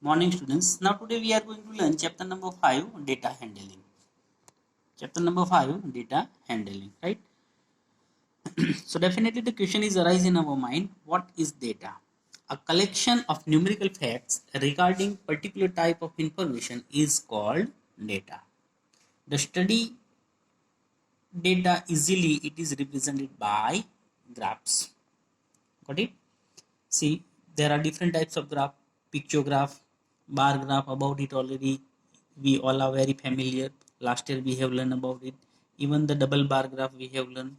Morning students. Now today we are going to learn chapter number 5, data handling. Chapter number 5, data handling, right? So definitely the question is arise in our mind, what is data? A collection of numerical facts regarding particular type of information is called data. The study data easily it is represented by graphs. Got it? See, there are different types of graph, pictograph, bar graph. About it already we all are very familiar. Last year we have learned about it. Even the double bar graph we have learned.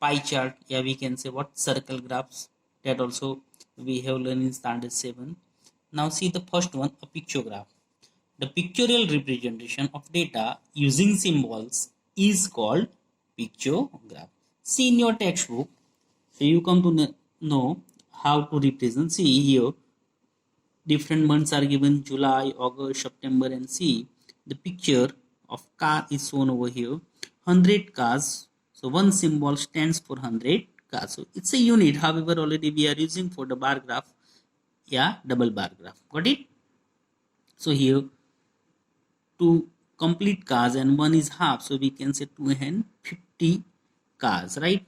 Pie chart, yeah, we can say what circle graphs, that also we have learned in standard 7. Now see the first one, a pictograph. The pictorial representation of data using symbols is called pictograph. See in your textbook, so you come to know how to represent. See here, different months are given: July, August, September, and see the picture of car is shown over here. 100 cars. So one symbol stands for 100 cars. So it's a unit. However, already we are using for the bar graph. Yeah, double bar graph. Got it? So here two complete cars and one is half, so we can say 250 cars, right?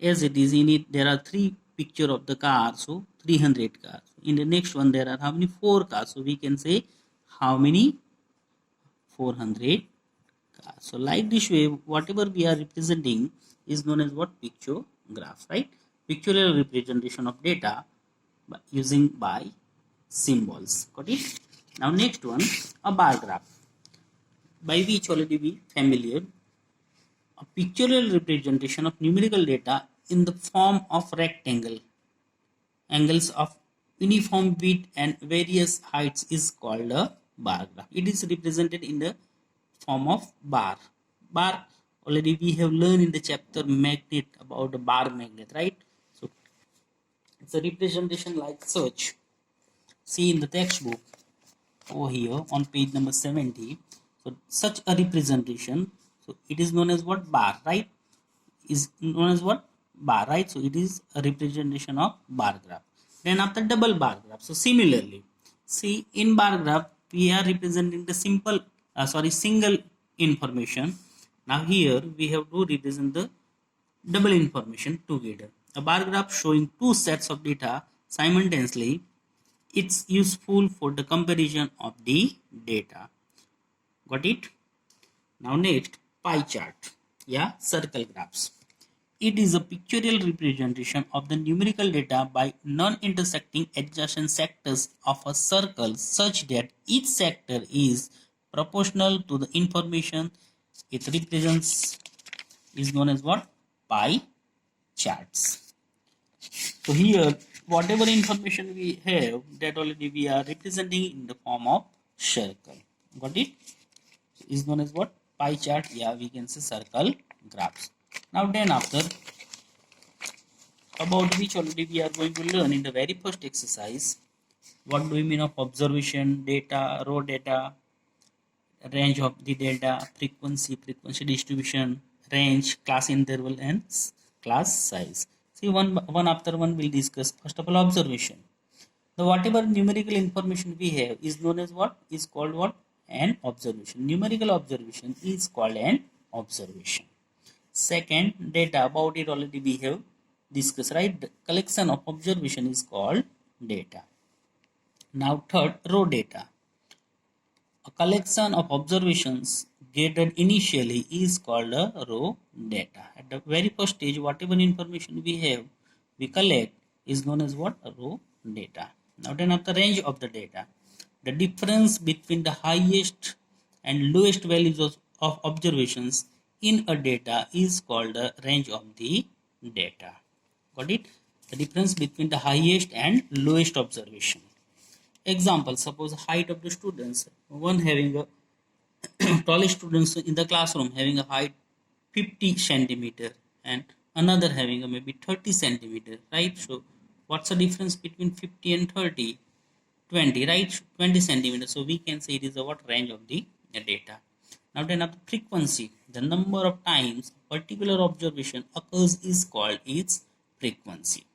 As it is in it there are three picture of the car, so 300 cars. In the next one there are how many? Four cars, so we can say how many? 400 cars. So like this way whatever we are representing is known as what? Pictograph, right? Pictorial representation of data using by symbols. Got it? Now next one, a bar graph, by which already we familiar. A pictorial representation of numerical data in the form of rectangle. Angles of uniform width and various heights is called a bar graph. It is represented in the form of bar. Bar already we have learned in the chapter magnet about the bar magnet, right? So it's a representation like such. See in the textbook over here on page number 70. So such a representation, so it is known as what? Bar, right? Is known as what? Bar, right? So it is a representation of bar graph. Then after double bar graph, so similarly, see in bar graph we are representing the single information. Now here we have to represent the double information together. A bar graph showing two sets of data simultaneously, it's useful for the comparison of the data. Got it? Now next, pie chart. Yeah, circle graphs. It is a pictorial representation of the numerical data by non-intersecting adjacent sectors of a circle such that each sector is proportional to the information it represents, is known as what? Pie charts. So here whatever information we have, that already we are representing in the form of circle. Got it? Is known as what? Pie chart. Yeah, we can say circle graphs. Now then after, about which already we are going to learn in the very first exercise, what do we mean of observation, data, raw data, range of the data, frequency distribution, range, class interval, and class size. See, one after one we'll discuss. First of all, observation. The whatever numerical information we have is known as what? Is called what? An observation. Numerical observation is called an observation. Second, data. About it already we have discussed, right? The collection of observation is called data. Now third, raw data. A collection of observations gathered initially is called a raw data. At the very first stage, whatever information we collect is known as what? A raw data. Now then of the range of the data. The difference between the highest and lowest values of observations in a data is called the range of the data. Got it? The difference between the highest and lowest observation. Example, suppose height of the students, one having a tallest students in the classroom having a height 50 centimeter and another having a maybe 30 centimeter, right? So what's the difference between 50 and 30? 20, right? 20 centimeters. So we can say it is a what? Range of the data. Now then of the frequency, the number of times a particular observation occurs is called its frequency.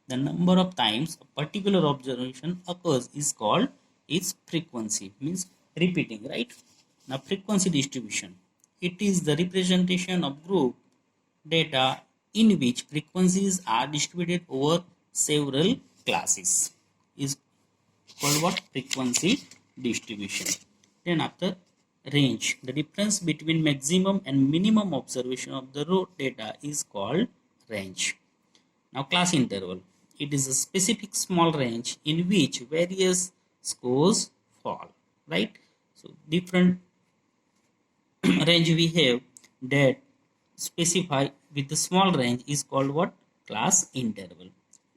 The number of times a particular observation occurs is called is frequency, means repeating, right? Now frequency distribution, it is the representation of group data in which frequencies are distributed over several classes, is called what? Frequency distribution. Then after range, the difference between maximum and minimum observation of the raw data is called range. Now class interval, it is a specific small range in which various scores fall, right? So different range we have that specify with the small range is called what? Class interval.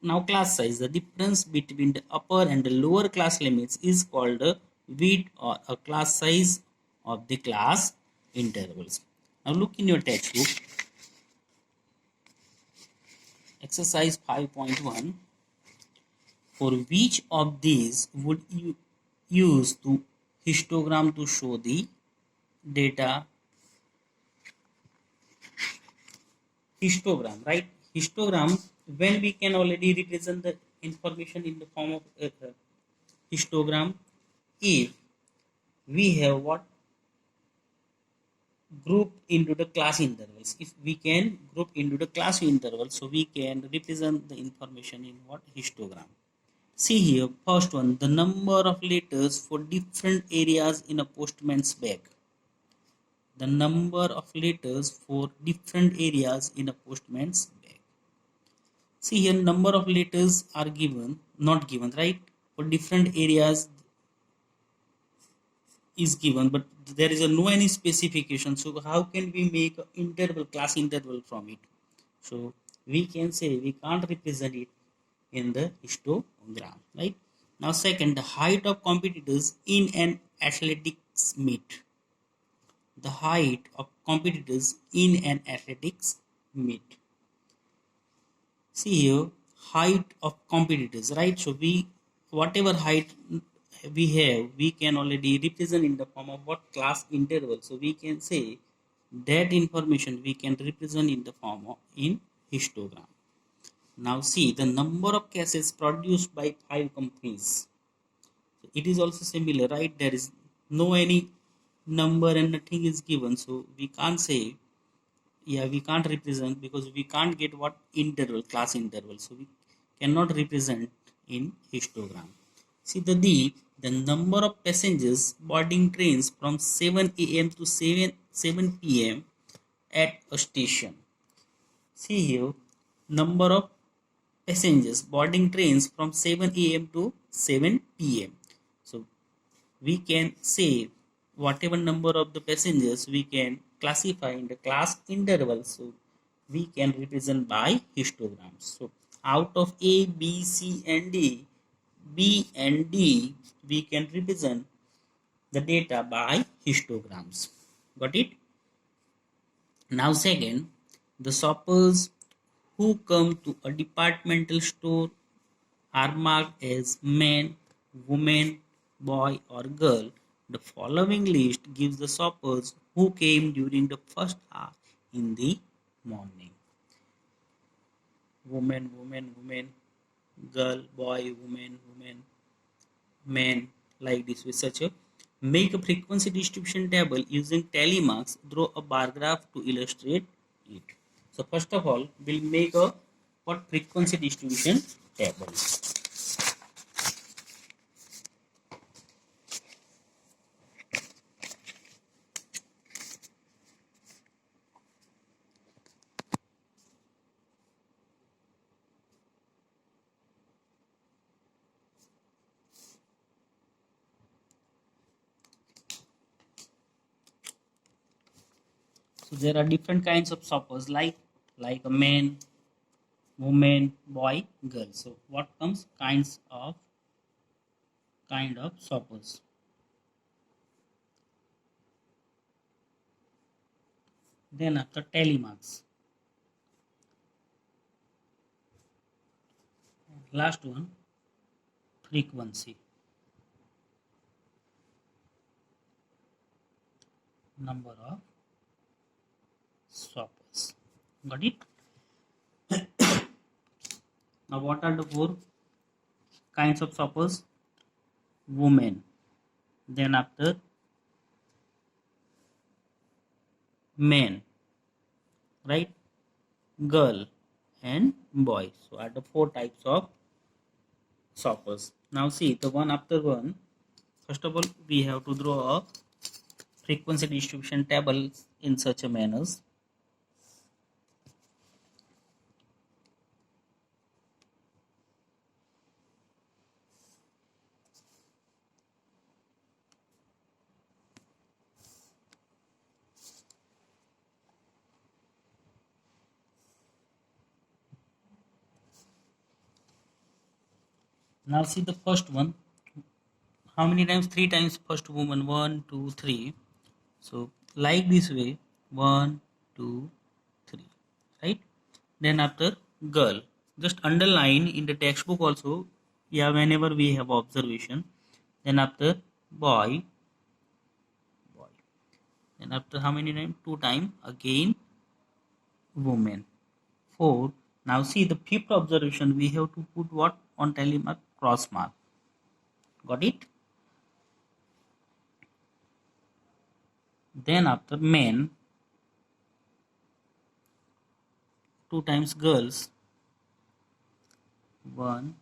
Now class size, the difference between the upper and the lower class limits is called a width or a class size of the class intervals. Now look in your textbook, exercise 5.1. For which of these would you use to histogram to show the data? Histogram, right? Histogram, when we can already represent the information in the form of histogram, if we have what? Group into the class intervals. If we can group into the class intervals, so we can represent the information in what? Histogram. See here, first one, the number of letters for different areas in a postman's bag. The number of letters for different areas in a postman's bag. See here, number of letters are given, not given, right? For different areas is given, but there is no any specification. So how can we make an interval, class interval from it? So we can say we can't represent it in the histogram, right? Now second, the height of competitors in an athletics meet. The height of competitors in an athletics meet. See here, height of competitors, right? So we, whatever height we have, we can already represent in the form of what? Class interval. So we can say that information we can represent in the form of in histogram. Now see the number of cases produced by 5 companies. So it is also similar, right? There is no any number and nothing is given, so we can't say, yeah, we can't represent because we can't get what? Interval, class interval. So we cannot represent in histogram. See the number of passengers boarding trains from 7 a.m. to 7 p.m. at a station. See here, number of passengers boarding trains from 7 a.m. to 7 p.m. So we can say whatever number of the passengers we can classify in the class interval. So we can represent by histograms. So out of A, B, C and D, B and D, we can represent the data by histograms. Got it? Now second, the shoppers who come to a departmental store are marked as man, woman, boy or girl. The following list gives the shoppers who came during the first hour in the morning. Woman, woman, woman, girl, boy, woman, woman, man, like this with such a. Make a frequency distribution table using tally marks. Draw a bar graph to illustrate it. So first of all, we'll make a what? Frequency distribution table. So there are different kinds of shoppers, like a man, woman, boy, girl. So what comes? Kind of shoppers. Then after tally marks. Last one, frequency. Number of shoppers. Got it? Now what are the 4 kinds of shoppers? woman. Then after man, right? Girl and boy. So are the four types of shoppers. Now see the one after one. First of all, we have to draw a frequency distribution table in such a manner. Now see the first one. How many times? Three times first woman. One, two, three. So like this way. One, two, three. Right? Then after girl. Just underline in the textbook also. Yeah, whenever we have observation. Then after boy. Boy. Then after how many times? Two times. Again woman. Four. Now see the fifth observation. We have to put what on tally mark? Cross mark. Got it? Then after men, two times girls, one,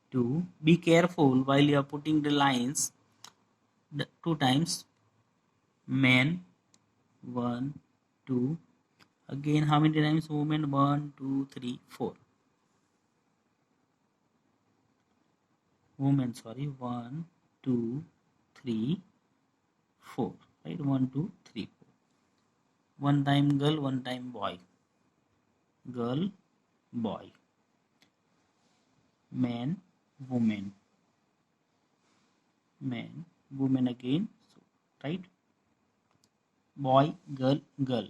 two. Be careful while you are putting the lines. Two times men, one, two. Again, how many times women? One, two, three, four. Women, sorry, one, two, three, four. Right, one, two, three, four. One time girl, one time boy. Girl, boy. Man, woman. Man, woman again. So, right? Boy, girl, girl.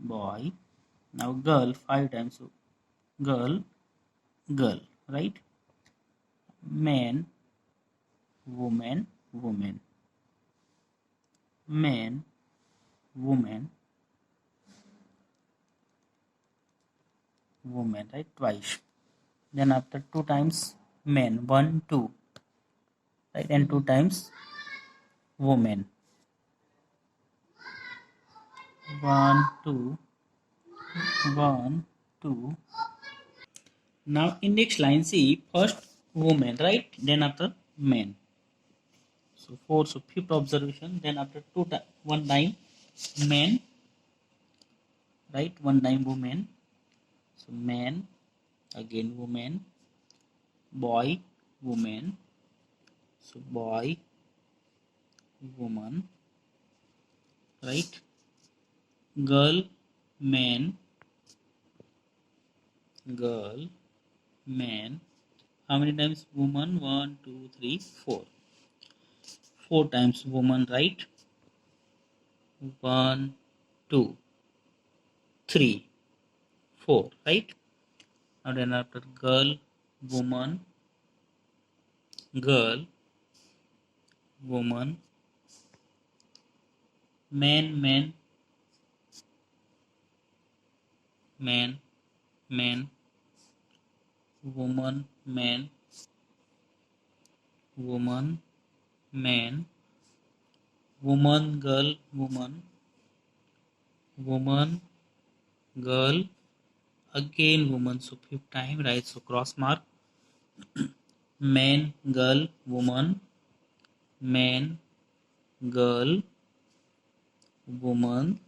Boy. Now girl five times. So girl, girl, right? Man, woman, woman. Man, woman, woman, right? Twice. Then after two times men, one, two, right? And two times woman. One, two, one, two. Now in next line, see first woman, right? Then after men. So four, so fifth observation. Then after two time, one time men, right? One time woman. So man, again woman, boy, woman. So boy, woman, right? Girl, man, girl, man. How many times woman? One, two, three, four. Four times woman, right? One, two, three, four, right? And then after girl, woman, girl, woman, man, man, man, man, woman, man, woman, man, woman, girl, woman, woman, girl, again woman. So fifth time, right? So cross mark. Man, girl, woman, man, girl, woman,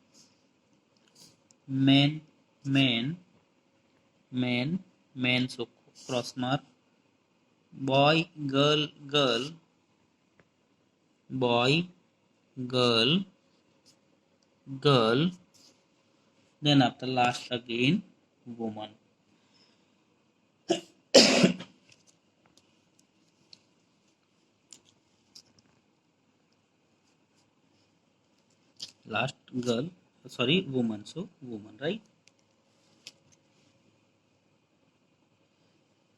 man, man, man, man. So cross mark. Boy, girl, girl, boy, girl, girl. Then after last again woman. Last girl, sorry, woman. So woman, right?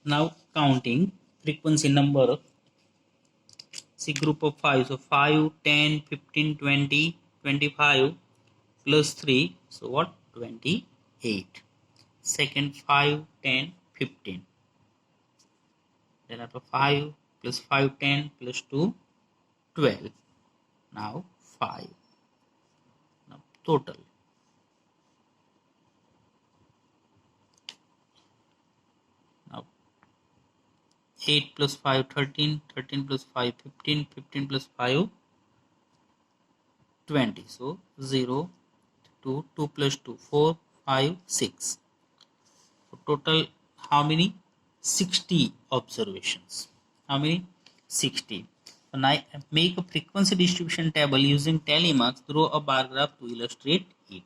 Now counting frequency number. See group of 5. So 5, 10, 15, 20, 25 plus 3. So what? 28. Second 5, 10, 15. Then after 5, plus 5 10 plus 2 12. Now 5. Now total. Now 8 plus 5 13, 13 plus 5 15, 15 plus 5 20. So 0 2, 2 plus 2 4 5 6. So total how many? 60 observations. How many? 60. So now make a frequency distribution table using Telemarks. Draw a bar graph to illustrate it.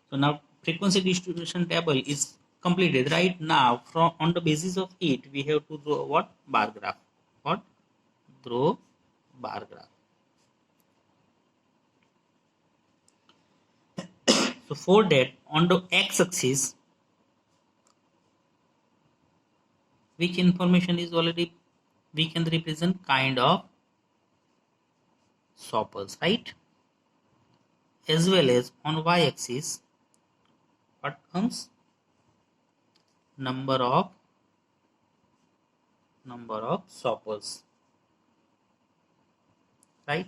So now frequency distribution table is completed. Right now, from on the basis of it, we have to draw what? Bar graph. What? Draw bar graph. So for that, on the x-axis, which information is already we can represent kind of soppers, right? As well as on y-axis, what comes? Number of soppers, right?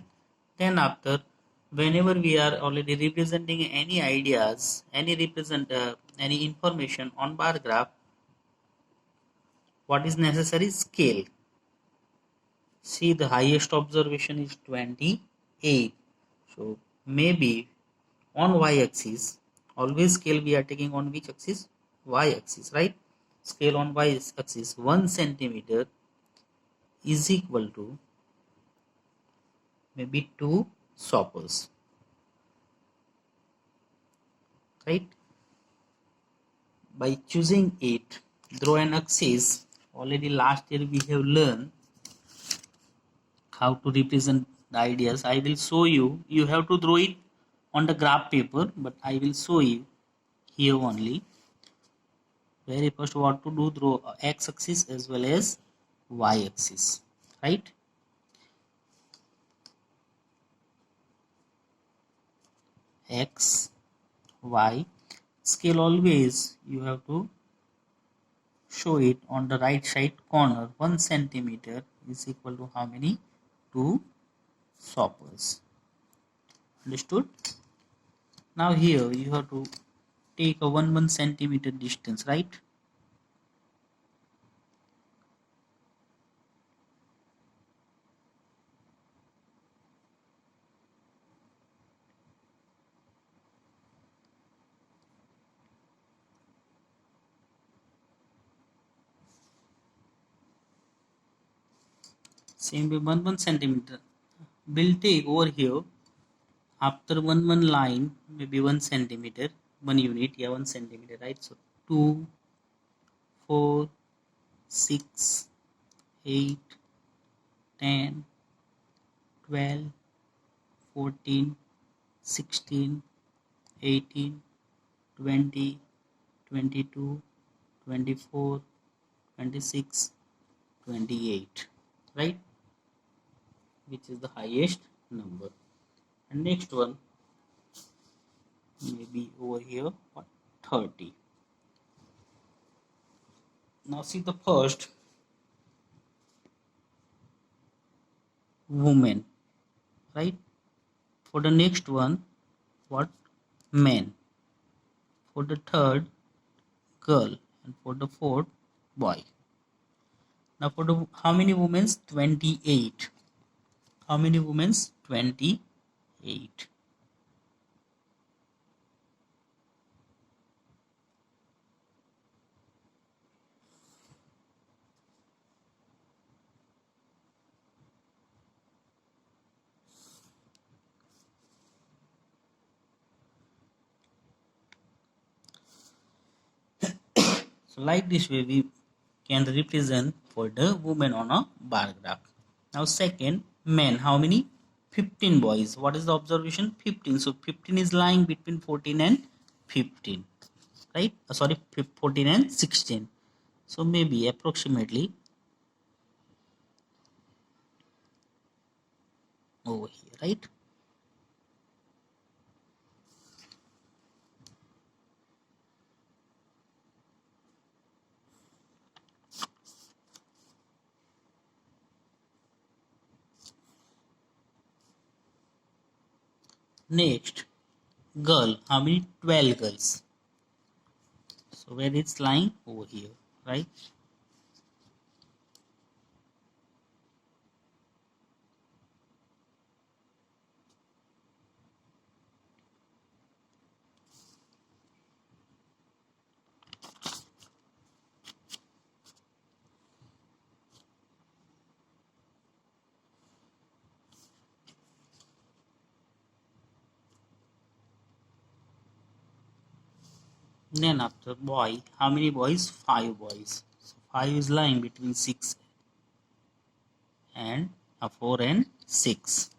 Then after, whenever we are already representing any ideas, any information on bar graph, what is necessary? Scale. See, the highest observation is 28. So maybe on y-axis, always scale we are taking on which axis? Y-axis, right? Scale on y-axis 1 centimeter is equal to maybe 2 soppers, right? By choosing it, draw an axis. Already last year we have learned how to represent the ideas. I will show you. You have to draw it on the graph paper, but I will show you here only. Very first, what to do? Draw x-axis as well as y-axis, right? X, Y. Scale always you have to show it on the right side corner. 1 centimeter is equal to how many? 2 soppers. Understood? Now here you have to take a 1 centimeter distance, right? Same way 1 centimeter. We'll take over here after 1 line, maybe 1 centimeter, 1 unit, yeah, 1 centimeter, right? So 2, 4, 6, 8, 10, 12, 14, 16, 18, 20, 22, 24, 26, 28, right? Which is the highest number. And next one, maybe over here, what? 30. Now see the first, woman, right? For the next one, what? Men. For the third, girl. And for the fourth, boy. Now for the how many women? 28. How many women? 28. So like this way we can represent for the women on a bar graph. Now second, men. How many? 15 boys. What is the observation? 15. So 15 is lying between 14 and 15. Right? Sorry, 14 and 16. So maybe approximately over here, right? Next, girl, how many? 12 girls. So where it's lying? Over here, right? Then after boy, how many boys? 5 boys. So 5 is lying between 6 and 4 and 6.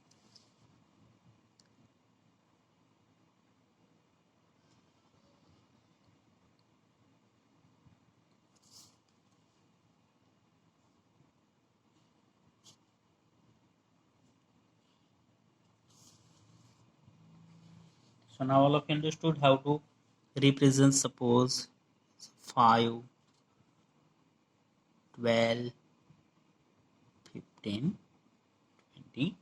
So now all of you understood how to represent, suppose 5, 12, 15, 28.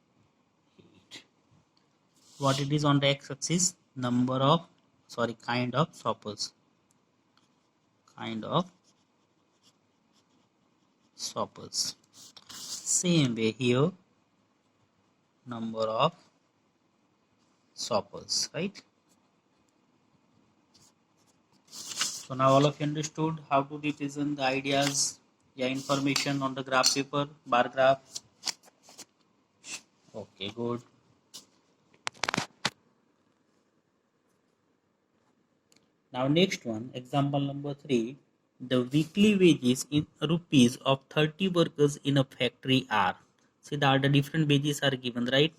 What it is on the x-axis? Number of, sorry, kind of shoppers. Kind of shoppers. Same way here, number of shoppers, right? So now all of you understood how to represent the ideas, information on the graph paper, bar graph. Okay, good. Now next one, example number 3. The weekly wages in rupees of 30 workers in a factory are. See, the different wages are given, right?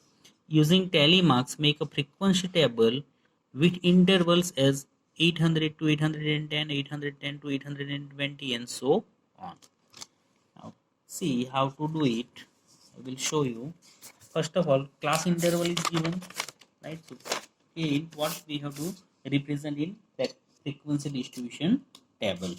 Using tally marks, make a frequency table with intervals as 800 to 810, 810 to 820, and so on. Now see how to do it. I will show you. First of all, class interval is given, right? So in what we have to represent in frequency distribution table.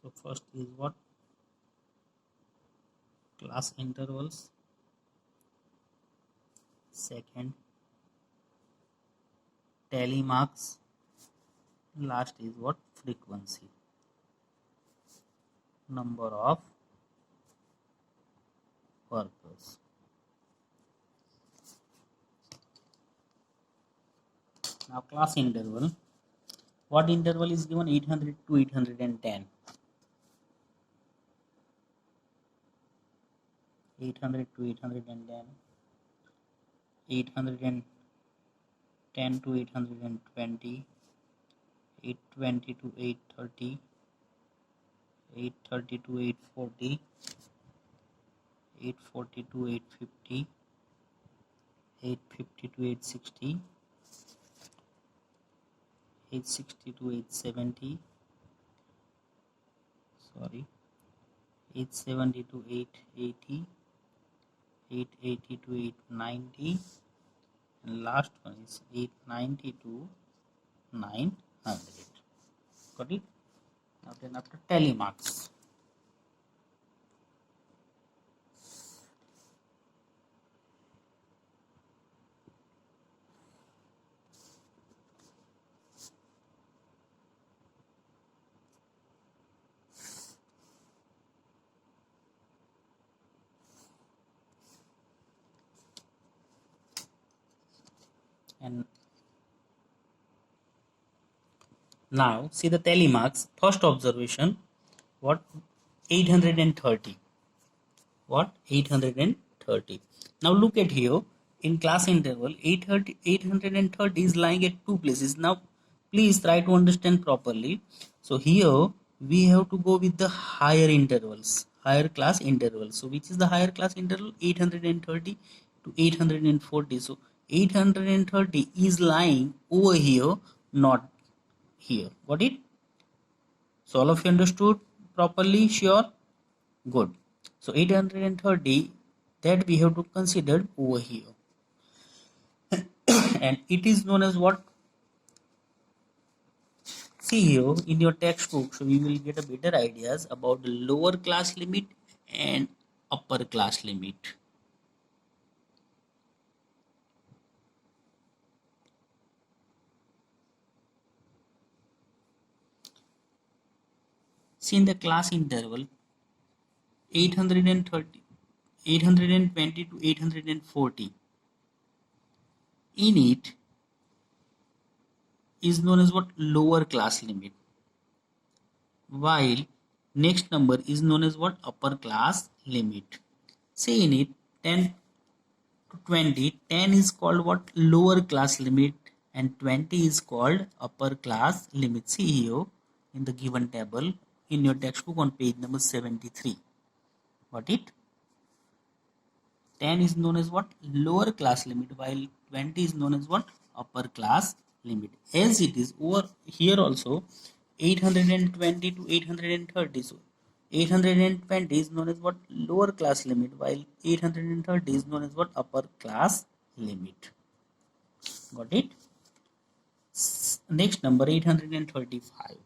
So first is what? Class intervals. Second, tally marks. Last is what? Frequency. Number of workers. Now class interval. What interval is given? 800 to 810. 800 to 810. 810 to 820. 820 to 830. 830 to 840. 840 to 850. 850 to 860. 860 to 870. Sorry. 870 to 880. 880 to 890. And last one is 890 to 900. Got it? Now then after tally marks. And now see the tally marks. First observation, what? 830. What? 830. Now look at here, in class interval 830 is lying at two places. Now please try to understand properly. So here we have to go with the higher intervals, higher class intervals. So which is the higher class interval? 830 to 840. So 830 is lying over here, not here. Got it? So all of you understood properly? Sure? Good. So 830 that we have to consider over here. And it is known as what? See here in your textbook, so you will get a better ideas about the lower class limit and upper class limit. See in the class interval 830, 820 to 840. In it is known as what? Lower class limit, while next number is known as what? Upper class limit. Say in it 10 to 20, 10 is called what? Lower class limit, and 20 is called upper class limit. See here in the given table in your textbook on page number 73. Got it? 10 is known as what? Lower class limit, while 20 is known as what? Upper class limit. As it is over here also 820 to 830. So 820 is known as what? Lower class limit, while 830 is known as what? Upper class limit. Got it? Next number 835.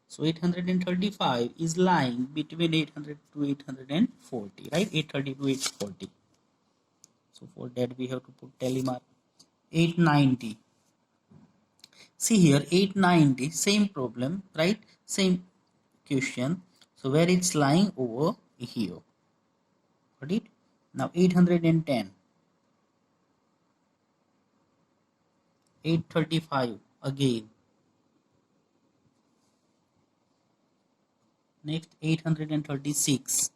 So 835 is lying between 800 to 840, right? 830 to 840. So for that we have to put tally mark. 890. See here 890, same problem, right? Same question. So where it's lying? Over here. Got it? Now 810. 835 again. Next 836.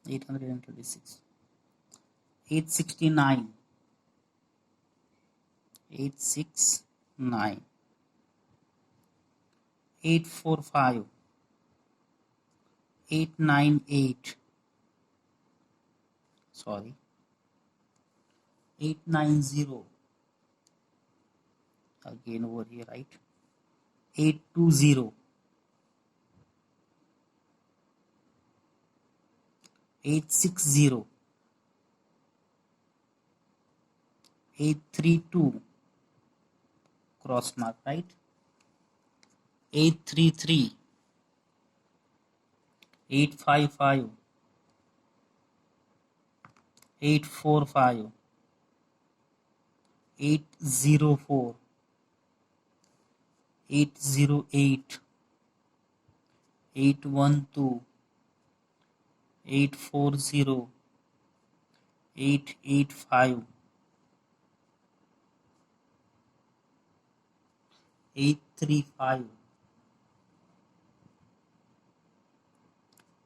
836. 869. 869. 845. 898. Sorry. 890. Again over here, right? 820. 860. 832. Cross mark, right? 833. 855. 845. 804. 808. 812. 840. 885. 835.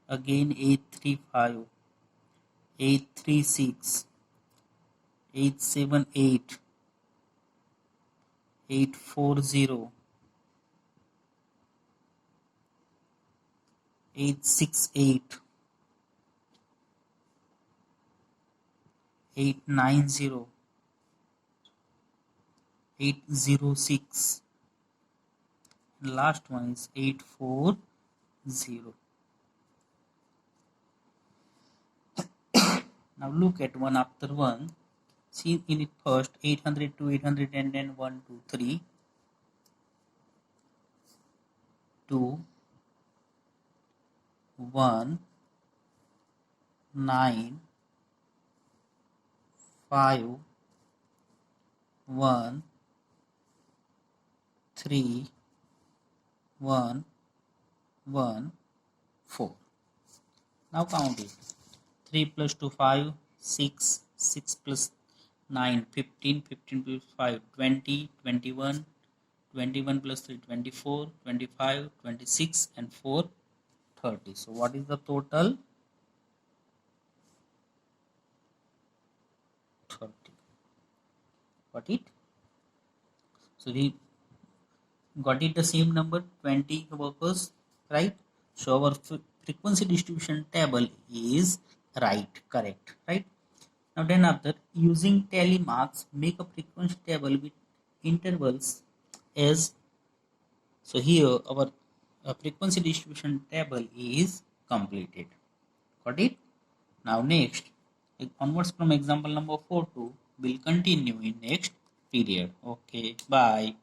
Again 835. 836. 878. 840. 868. 890. 806. Last one is 840. Now look at one after one. See in it first 800 to 800 and then 1, 2, 3, 2, 1, 9, 5, 1, 3, 1, 1, 4. Now count it. 3 plus 2, 5, 6, 6 plus 9, 15, 15 plus 5, 20, 21, 21 plus 3, 24, 25, 26 and 4, 30. So what is the total? 30. Got it? So we got it the same number 20 workers, right? So our frequency distribution table is right, correct, right? Now then after using tally marks, make a frequency table with intervals as. So here our frequency distribution table is completed. Got it? Now next, onwards from example number 4 to will continue in next period. Okay, bye.